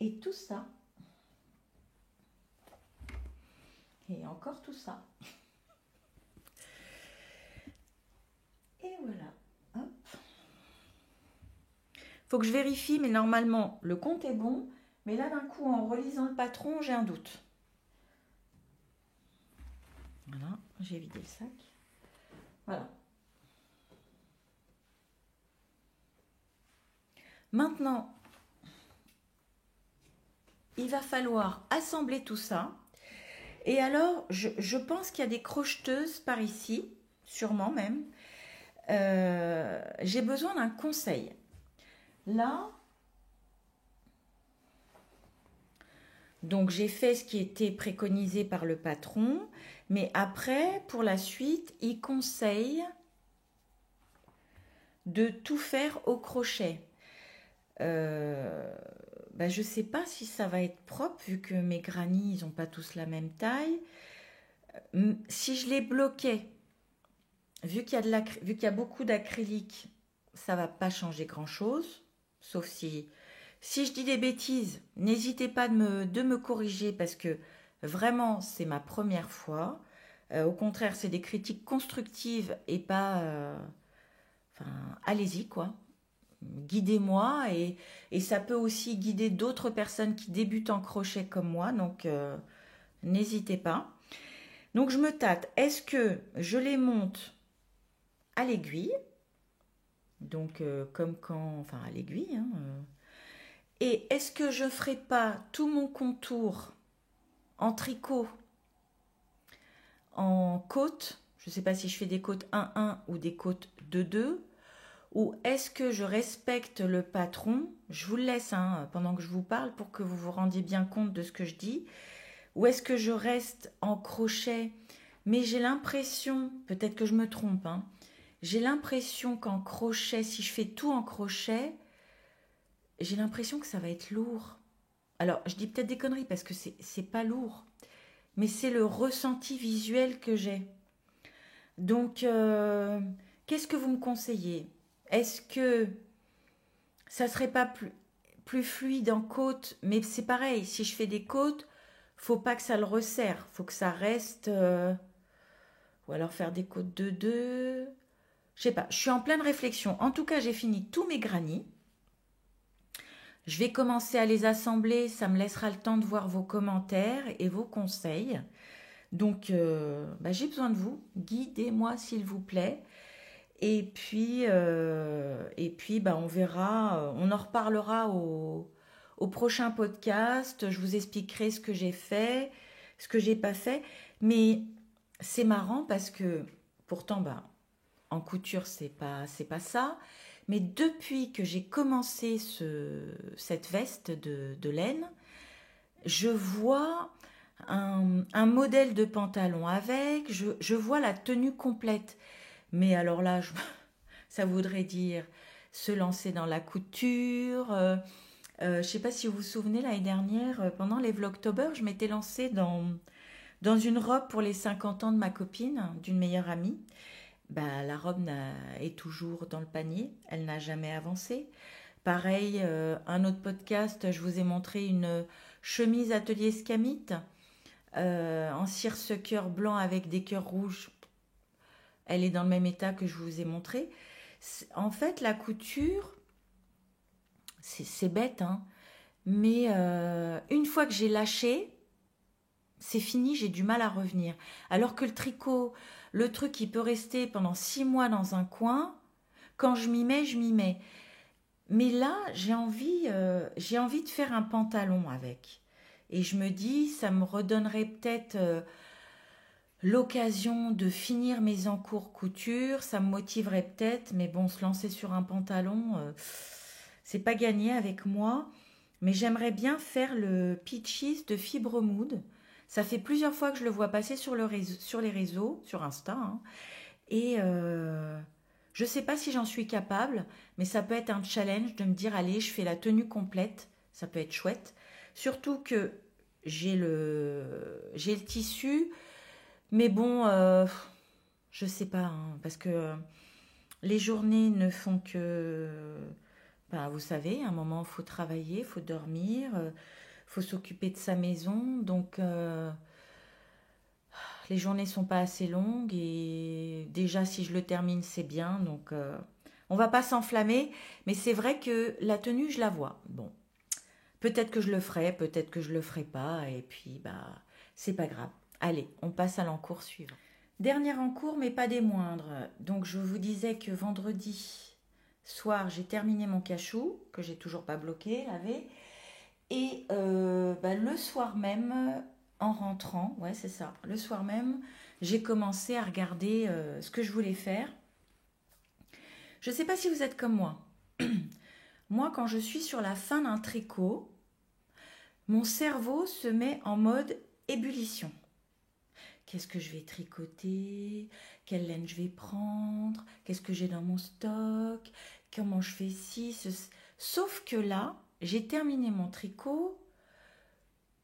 [SPEAKER 1] Et tout ça. Et encore tout ça. Et voilà. Hop. Faut que je vérifie, mais normalement, le compte est bon. Mais là, d'un coup, en relisant le patron, j'ai un doute. Voilà, j'ai vidé le sac. Voilà. Maintenant, il va falloir assembler tout ça. Et alors, je pense qu'il y a des crocheteuses par ici, sûrement même. J'ai besoin d'un conseil. Là, donc j'ai fait ce qui était préconisé par le patron, mais après, pour la suite, il conseille de tout faire au crochet. Je ne sais pas si ça va être propre, vu que mes granits, ils n'ont pas tous la même taille. Si je les bloquais, vu qu'il y a beaucoup d'acrylique, ça ne va pas changer grand-chose, sauf si je dis des bêtises, n'hésitez pas de me corriger parce que Vraiment, c'est ma première fois. Au contraire, c'est des critiques constructives et pas... enfin, allez-y, quoi. Guidez-moi et ça peut aussi guider d'autres personnes qui débutent en crochet comme moi. Donc, n'hésitez pas. Donc, je me tâte. Est-ce que je les monte à l'aiguille? Donc, comme quand... Enfin, à l'aiguille, hein, Et est-ce que je ferai pas tout mon contour en tricot, en côte? Je ne sais pas si je fais des côtes 1-1 ou des côtes 2-2. Ou est-ce que je respecte le patron? Je vous le laisse hein, pendant que je vous parle pour que vous vous rendiez bien compte de ce que je dis. Ou est-ce que je reste en crochet? Mais j'ai l'impression, peut-être que je me trompe, hein, j'ai l'impression qu'en crochet, si je fais tout en crochet, j'ai l'impression que ça va être lourd. Alors, je dis peut-être des conneries parce que c'est pas lourd, mais c'est le ressenti visuel que j'ai. Donc, qu'est-ce que vous me conseillez? Est-ce que ça serait pas plus fluide en côte? Mais c'est pareil, si je fais des côtes, faut pas que ça le resserre, faut que ça reste. Ou alors faire des côtes de deux. Je sais pas, je suis en pleine réflexion. En tout cas, j'ai fini tous mes granits. Je vais commencer à les assembler, ça me laissera le temps de voir vos commentaires et vos conseils. Donc, j'ai besoin de vous. Guidez-moi, s'il vous plaît. Et puis, on verra. On en reparlera au prochain podcast. Je vous expliquerai ce que j'ai fait, ce que j'ai pas fait. Mais c'est marrant parce que, pourtant, en couture, c'est pas ça. Mais depuis que j'ai commencé cette veste de laine, je vois un modèle de pantalon avec, je vois la tenue complète. Mais alors là, ça voudrait dire se lancer dans la couture. Je ne sais pas si vous vous souvenez, l'année dernière, pendant les Vlogtober, je m'étais lancée dans une robe pour les 50 ans de ma copine, d'une meilleure amie. La robe est toujours dans le panier, elle n'a jamais avancé. Pareil, un autre podcast, je vous ai montré une chemise atelier scamite en circe cœur blanc avec des cœurs rouges. Elle est dans le même état que je vous ai montré. En fait, la couture, c'est bête, hein, mais une fois que j'ai lâché, c'est fini, j'ai du mal à revenir. Alors que le tricot, le truc, il peut rester pendant 6 mois dans un coin. Quand je m'y mets, je m'y mets. Mais là, j'ai envie de faire un pantalon avec. Et je me dis, ça me redonnerait peut-être l'occasion de finir mes encours couture. Ça me motiverait peut-être. Mais bon, se lancer sur un pantalon, c'est pas gagné avec moi. Mais j'aimerais bien faire le Peaches de Fibre Mood. Ça fait plusieurs fois que je le vois passer sur les réseaux, sur Insta. Hein. Et je ne sais pas si j'en suis capable, mais ça peut être un challenge de me dire, allez, je fais la tenue complète. Ça peut être chouette. Surtout que j'ai le tissu, mais bon, je sais pas, hein, parce que les journées ne font que... vous savez, à un moment, il faut travailler, il faut dormir, faut s'occuper de sa maison. Donc, les journées sont pas assez longues et déjà, si je le termine, c'est bien. Donc, on va pas s'enflammer. Mais c'est vrai que la tenue, je la vois. Bon, peut-être que je le ferai, peut-être que je le ferai pas. Et puis, c'est pas grave. Allez, on passe à l'encours suivant. Dernier encours, mais pas des moindres. Donc, je vous disais que vendredi soir, j'ai terminé mon cachou, que j'ai toujours pas bloqué, lavé. Et le soir même, en rentrant, ouais c'est ça, le soir même, j'ai commencé à regarder ce que je voulais faire. Je ne sais pas si vous êtes comme moi. Moi, quand je suis sur la fin d'un tricot, mon cerveau se met en mode ébullition. Qu'est-ce que je vais tricoter? Quelle laine je vais prendre? Qu'est-ce que j'ai dans mon stock? Comment je fais ci? Sauf que là, j'ai terminé mon tricot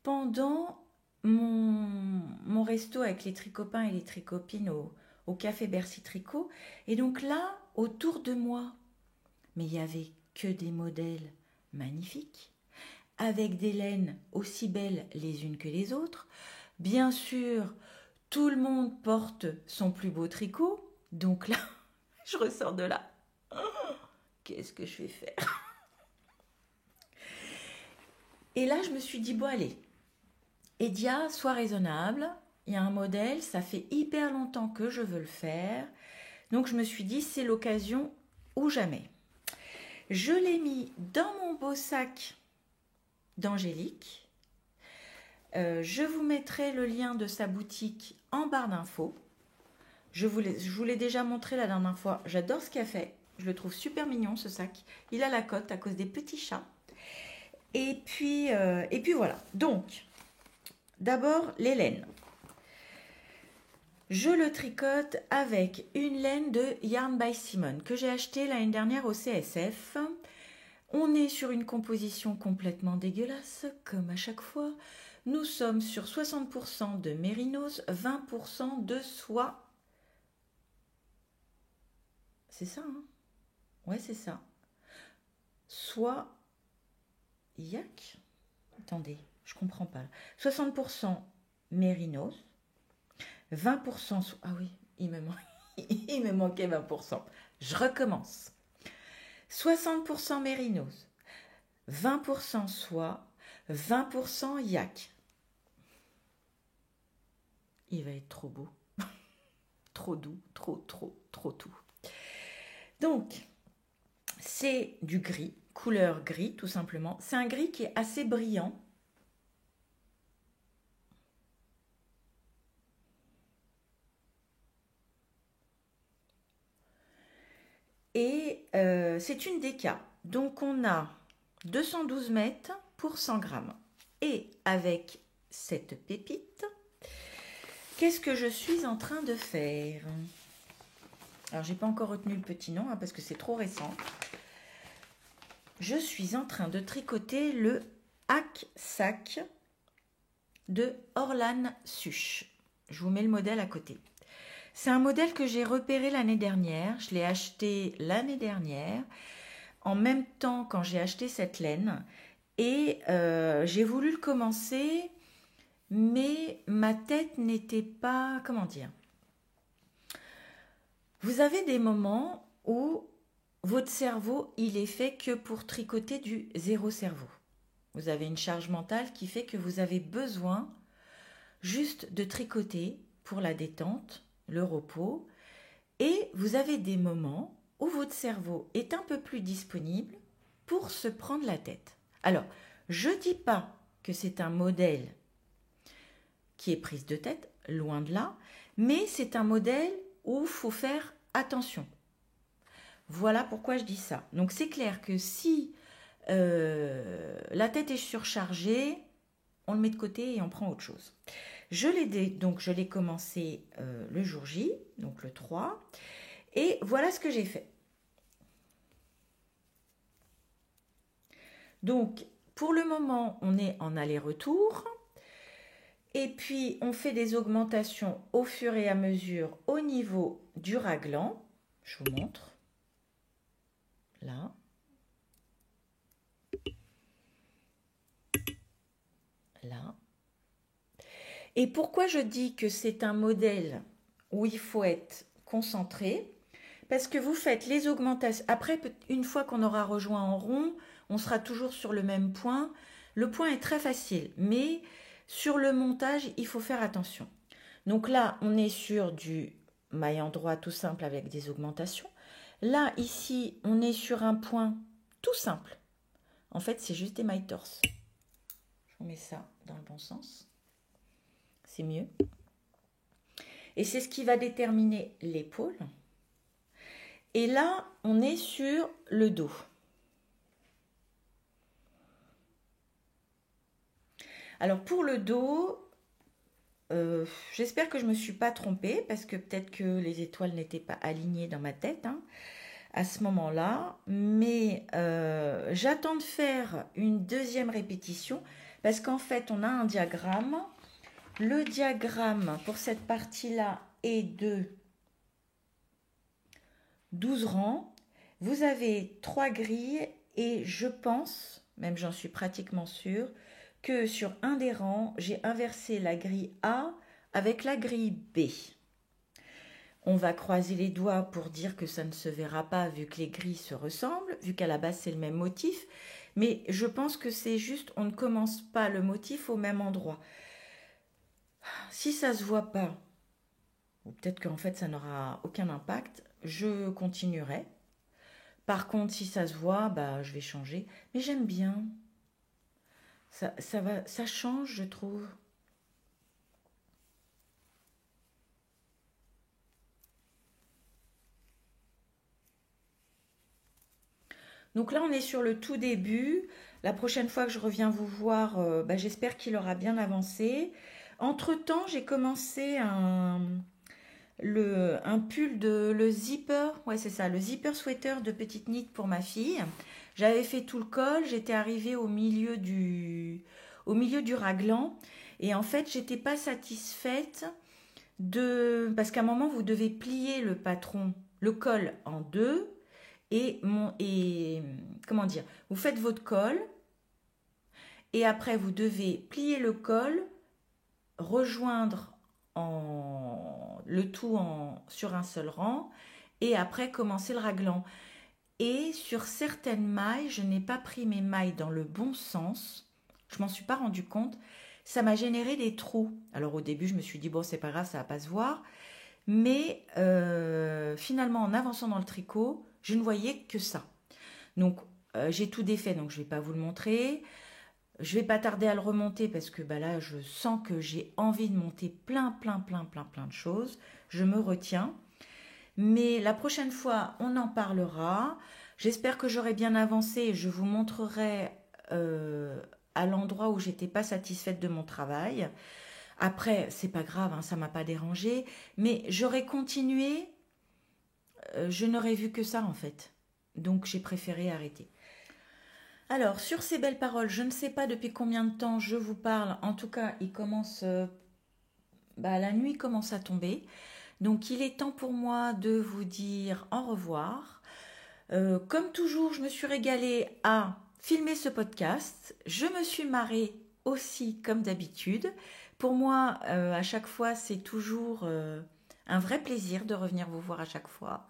[SPEAKER 1] pendant mon resto avec les tricopains et les tricopines au Café Bercy Tricot. Et donc là, autour de moi, mais il n'y avait que des modèles magnifiques, avec des laines aussi belles les unes que les autres. Bien sûr, tout le monde porte son plus beau tricot. Donc là, je ressors de là. Qu'est-ce que je vais faire? Et là, je me suis dit, bon allez, Edia, sois raisonnable. Il y a un modèle, ça fait hyper longtemps que je veux le faire. Donc je me suis dit, c'est l'occasion ou jamais. Je l'ai mis dans mon beau sac d'Angélique. Je vous mettrai le lien de sa boutique en barre d'infos. Je vous l'ai déjà montré la dernière fois. J'adore ce qu'elle fait. Je le trouve super mignon ce sac. Il a la cote à cause des petits chats. Et puis voilà. Donc, d'abord les laines. Je le tricote avec une laine de Yarn by Simone que j'ai achetée l'année dernière au CSF. On est sur une composition complètement dégueulasse, comme à chaque fois. Nous sommes sur 60% de mérinos, 20% de soie. C'est ça, hein? Ouais, c'est ça. Soie yak. Attendez, je comprends pas. 60% mérinos, 20% soie. Ah oui, il me manquait 20%. Je recommence. 60% mérinos, 20% soie, 20% yak. Il va être trop beau, trop doux, trop tout. Donc, c'est du gris, couleur gris tout simplement. C'est un gris qui est assez brillant. Et c'est une déca. Donc on a 212 mètres pour 100 grammes. Et avec cette pépite, qu'est-ce que je suis en train de faire? Alors j'ai pas encore retenu le petit nom parce que c'est trop récent. Je suis en train de tricoter le hack sac de Orlan Suche. Je vous mets le modèle à côté. C'est un modèle que j'ai repéré l'année dernière. Je l'ai acheté l'année dernière, en même temps quand j'ai acheté cette laine. Et j'ai voulu le commencer, mais ma tête n'était pas... Comment dire? Vous avez des moments où votre cerveau, il est fait que pour tricoter du zéro cerveau. Vous avez une charge mentale qui fait que vous avez besoin juste de tricoter pour la détente, le repos. Et vous avez des moments où votre cerveau est un peu plus disponible pour se prendre la tête. Alors, je ne dis pas que c'est un modèle qui est prise de tête, loin de là, mais c'est un modèle où il faut faire attention. Voilà pourquoi je dis ça. Donc c'est clair que si la tête est surchargée, on le met de côté et on prend autre chose. Je l'ai commencé le jour J, donc le 3, et voilà ce que j'ai fait. Donc pour le moment, on est en aller-retour. Et puis, on fait des augmentations au fur et à mesure au niveau du raglan. Je vous montre. Là. Là. Et pourquoi je dis que c'est un modèle où il faut être concentré? Parce que vous faites les augmentations. Après, une fois qu'on aura rejoint en rond, on sera toujours sur le même point. Le point est très facile, mais sur le montage, il faut faire attention. Donc là, on est sur du maille en droit tout simple avec des augmentations. Là, ici, on est sur un point tout simple. En fait, c'est juste des mailles torse. Je vous mets ça dans le bon sens. C'est mieux. Et c'est ce qui va déterminer l'épaule. Et là, on est sur le dos. Alors pour le dos, j'espère que je ne me suis pas trompée parce que peut-être que les étoiles n'étaient pas alignées dans ma tête à ce moment-là. Mais j'attends de faire une deuxième répétition parce qu'en fait, on a un diagramme. Le diagramme pour cette partie-là est de 12 rangs. Vous avez 3 grilles et je pense, même j'en suis pratiquement sûre, que sur un des rangs, j'ai inversé la grille A avec la grille B. On va croiser les doigts pour dire que ça ne se verra pas vu que les grilles se ressemblent, vu qu'à la base c'est le même motif. Mais je pense que c'est juste, on ne commence pas le motif au même endroit. Si ça ne se voit pas, ou peut-être qu'en fait ça n'aura aucun impact, je continuerai. Par contre, si ça se voit, bah, je vais changer. Mais j'aime bien. Ça change, je trouve. Donc là, on est sur le tout début. La prochaine fois que je reviens vous voir, bah, j'espère qu'il aura bien avancé. Entre-temps, j'ai commencé un pull le zipper, ouais c'est ça, le zipper sweater de petite knit pour ma fille. J'avais fait tout le col, j'étais arrivée au milieu du raglan et en fait j'étais pas satisfaite parce qu'à un moment vous devez plier le patron, le col en deux et comment dire, vous faites votre col et après vous devez plier le col, rejoindre le tout sur un seul rang et après commencer le raglan. Et sur certaines mailles, je n'ai pas pris mes mailles dans le bon sens. Je m'en suis pas rendu compte. Ça m'a généré des trous. Alors au début, je me suis dit, bon, c'est pas grave, ça va pas se voir. Mais finalement, en avançant dans le tricot, je ne voyais que ça. Donc, j'ai tout défait, donc je ne vais pas vous le montrer. Je ne vais pas tarder à le remonter parce que bah là, je sens que j'ai envie de monter plein de choses. Je me retiens. Mais la prochaine fois, on en parlera. J'espère que j'aurai bien avancé et je vous montrerai à l'endroit où j'étais pas satisfaite de mon travail. Après, c'est pas grave, hein, ça m'a pas dérangé, mais j'aurais continué, je n'aurais vu que ça en fait. Donc j'ai préféré arrêter. Alors, sur ces belles paroles, je ne sais pas depuis combien de temps je vous parle. En tout cas, la nuit commence à tomber. Donc, il est temps pour moi de vous dire au revoir. Comme toujours, je me suis régalée à filmer ce podcast. Je me suis marrée aussi, comme d'habitude. Pour moi, à chaque fois, c'est toujours un vrai plaisir de revenir vous voir à chaque fois.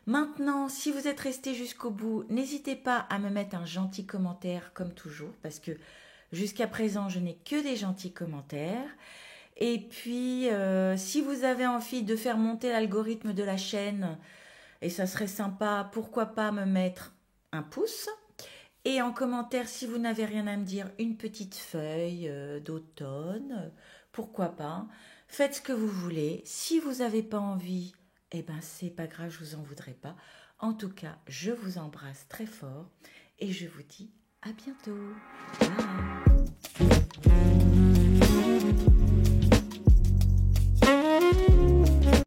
[SPEAKER 1] Maintenant, si vous êtes resté jusqu'au bout, n'hésitez pas à me mettre un gentil commentaire comme toujours, parce que jusqu'à présent, je n'ai que des gentils commentaires. Et puis, si vous avez envie de faire monter l'algorithme de la chaîne, et ça serait sympa, pourquoi pas me mettre un pouce. Et en commentaire, si vous n'avez rien à me dire, une petite feuille d'automne, pourquoi pas. Faites ce que vous voulez. Si vous n'avez pas envie, eh ben c'est pas grave, je vous en voudrais pas. En tout cas, je vous embrasse très fort et je vous dis à bientôt. Bye.